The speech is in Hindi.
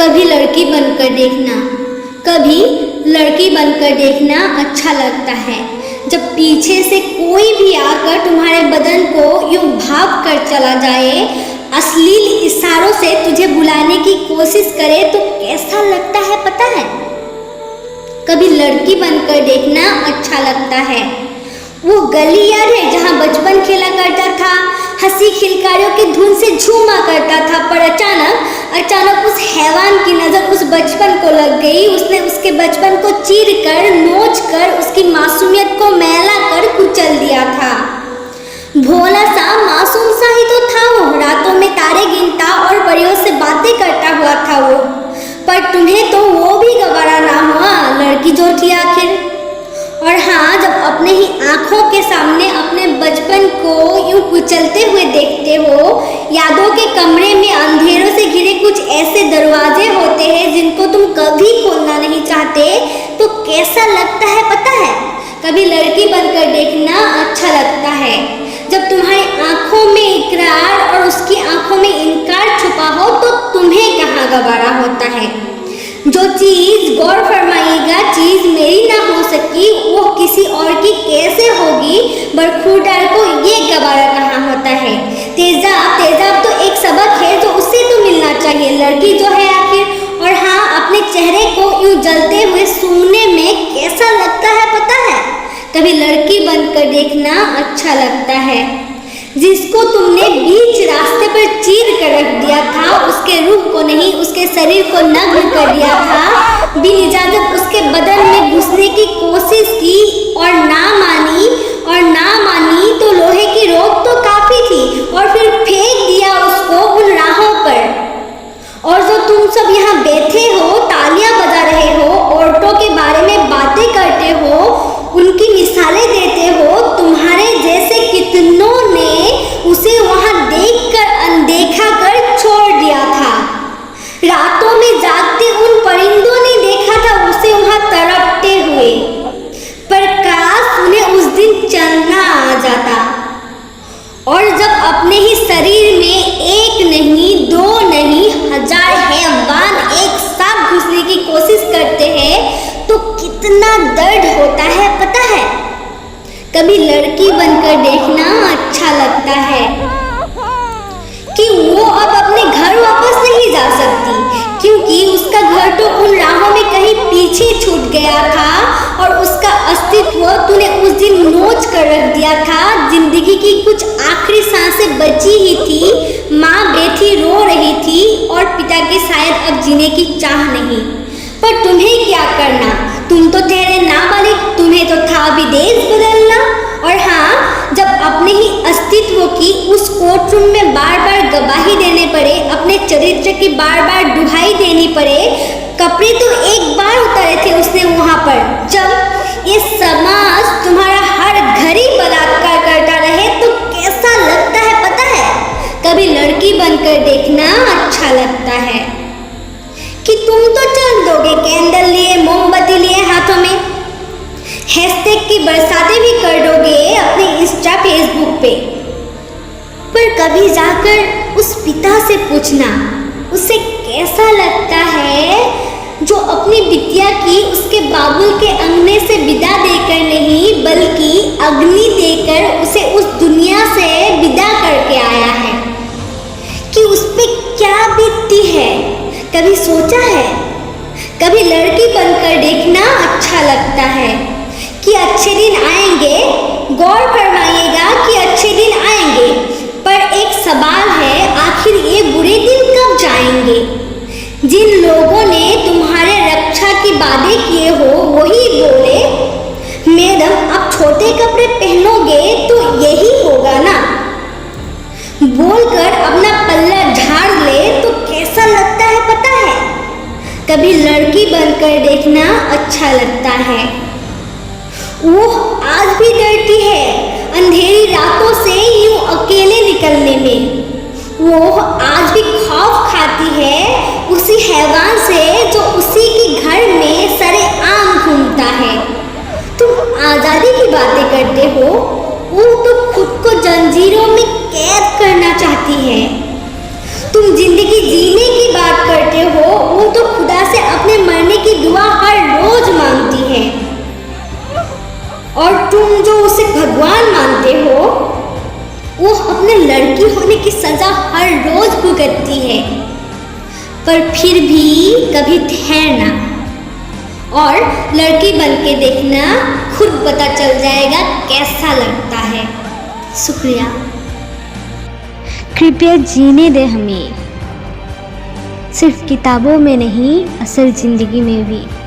कभी लड़की बनकर देखना, कभी लड़की बनकर देखना अच्छा लगता है। जब पीछे से कोई भी आकर तुम्हारे बदन को यूं भाप कर चला जाए, अश्लील इशारों से तुझे बुलाने की कोशिश करे तो कैसा लगता है पता है? कभी लड़की बनकर देखना अच्छा लगता है। वो गली याद है जहाँ बचपन खेला करता था, हंसी खिलकारियों की धुन से झूमा करता था, पर अचानक उस हैवान की नज़र उस बचपन को लग गई। उसने उसके बचपन को चीर कर, नोच कर, उसकी मासूमियत को मैला कर कुचल दिया था। भोला सा, मासूम सा ही तो था वो, रातों में तारे गिनता और परियों से बातें करता हुआ था वो। पर तुम्हें तो वो भी गवारा ना हुआ, लड़की जो थी आखिर। और हाँ, जब अपने ही आंखों के सामने अपने बचपन को यूं कुचलते हुए देखते हो, यादों के कमरे में अंधेरों से घिरे कुछ ऐसे दरवाजे होते हैं जिनको तुम कभी खोलना नहीं चाहते, तो कैसा लगता है पता है? कभी लड़की बनकर देखना अच्छा लगता है। जब तुम्हारी आंखों में इकरार और उसकी आंखों में इनकार छुपा हो तो तुम्हें कहाँ गवारा होता है। जो चीज़, गौर फरमाइएगा, चीज़ मेरी ना हो सकी वो किसी और की कैसे होगी, बरखुरदार को ये गवारा कहाँ होता है। तेजाब तो एक सबक है जो उससे तो मिलना चाहिए, लड़की जो है आखिर। और हाँ, अपने चेहरे को यूं जलते हुए सूंघने में कैसा लगता है पता है? कभी लड़की बनकर देखना अच्छा लगता है। जिसको तुमने बीच रास्ते पर चीर कर रख दिया था, उसके रूह को नहीं, उसके शरीर को नग्न कर दिया था, बिन इजाजत उसके बदन में घुसने की कोशिश की और ना मानी तो लोहे की रोक तो काफी थी, और फिर फेंक दिया उसको उन राहों पर। और जो तुम सब यहाँ बैठे हो, तालियां बजा रहे हो, औरतों के बारे में बातें करते हो, उनकी मिसालें देते हो, तुम्हारे जैसे कितनों ने उसे वहां देखकर अनदेखा कर छोड़ दिया था। रातों में जागते उन परिंदों ने देखा था उसे वहां तड़पते हुए, पर काश उन्हें उस दिन चलना आ जाता। और जब अपने ही शरीर में एक नहीं, दो नहीं, हजार हैवान एक साथ घुसने की कोशिश करते हैं तो कितना दर्द होता है पता है? कभी लड़की बनकर देखना अच्छा लगता है कि वो अब अपने घर वापस नहीं जा सकती, क्योंकि उसका घर तो उन राहों में कहीं पीछे छूट गया था और उसका अस्तित्व तूने उस दिन नोच कर रख दिया था। जिंदगी की कुछ आखिरी सांसें बची ही थी, माँ बैठी रो रही थी और पिता की शायद अब जीने की चाह नहीं। पर तुम्हें क्या करना, तुम तो ठहरे नाबालिग, तुम्हें तो था विदेश बदलना। और हाँ, जब अपने ही अस्तित्व की उस कोर्टरूम में बार बार गवाही देने पड़े, अपने चरित्र की बार बार दुहाई देनी पड़े, कपड़े तो एक बार उतारे थे उसने वहाँ पर, जब ये समाज तुम्हारा हर घड़ी बलात्कार करता रहे तो कैसा लगता है पता है? कभी लड़की बनकर देखना अच्छा लगता है कि तुम तो चल दोगे कैंडल लिए, मोमबत्ती लिए हाथों में, हैशटैग की बरसातें भी कर दोगे अपने इंस्टा फेसबुक पे, पर कभी जाकर उस पिता से पूछना उसे कैसा लगता है जो अपनी बिटिया की उसके बाबुल के अंगने से विदा देकर नहीं, बल्कि अग्नि देकर उसे उस दुनिया से विदा करके आया है, कि उस पे क्या बीतती है। कभी सोचा है? कभी लड़की बनकर देखना अच्छा लगता है कि अच्छे दिन आएंगे, गौर फरमाइएगा कि अच्छे दिन आएंगे, पर एक सवाल है, आखिर ये बुरे दिन कब जाएंगे? जिन लोगों ने तुम्हारे रक्षा की वादे किए हो वही बोले, मैडम आप छोटे कपड़े पहनोगे तो यही होगा ना, बोलकर अपना पल्ला झाड़ ले तो कैसा लगता है पता है? कभी लड़की बनकर देखना अच्छा लगता है। वो आज भी डरती है अंधेरी रातों से यूं अकेले निकलने में, वो आज भी खौफ खाती है उसी हैवान से जो उसी के घर में सरेआम घूमता है। तुम आज़ादी की बातें करते हो, वो तो खुद को जंजीरों में कैद करना चाहती है। तुम जिंदगी जीने की बात करते हो, वो तो और तुम जो उसे भगवान मानते हो, वो अपने लड़की होने की सजा हर रोज भुगतती है। पर फिर भी कभी ठहरना और लड़की बन के देखना, खुद पता चल जाएगा कैसा लगता है। शुक्रिया। कृपया जीने दे हमें, सिर्फ किताबों में नहीं, असल जिंदगी में भी।